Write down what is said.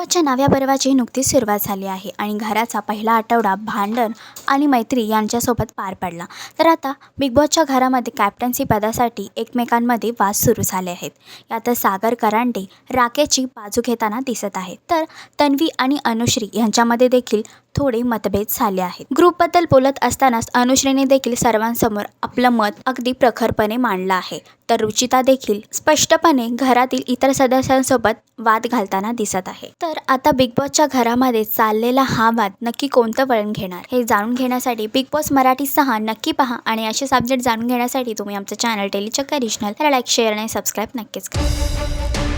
बॉसच्या नव्या पर्वाची नुकतीच सुरुवात झाली आहे आणि घराचा पहिला आठवडा भांडण आणि मैत्री यांच्यासोबत पार पडला. तर आता बिग बॉसच्या घरामध्ये कॅप्टन्सी पदासाठी एकमेकांमध्ये वाद सुरू झाले आहेत. यातच सागर करांडे राकेशची बाजू घेताना दिसत आहेत, तर तन्वी आणि अनुश्री यांच्यामध्ये देखील थोडे मतभेद झाले आहेत. ग्रुपबद्दल बोलत असतानाच अनुश्रीने देखील सर्वांसमोर आपलं मत अगदी प्रखरपणे मांडलं आहे. तर रुचिता देखील स्पष्टपणे घरातील इतर सदस्यांसोबत वाद घालताना दिसत आहे. तर आता बिग बॉसच्या घरामध्ये चाललेला हा वाद नक्की कोणतं वळण घेणार हे जाणून घेण्यासाठी बिग बॉस मराठी 6 नक्की पहा आणि असेच अपडेट जाणून घेण्यासाठी तुम्ही आमचं चॅनल डेली चक्कर रिजनल लाईक, शेअर आणि सबस्क्राईब नक्कीच करा.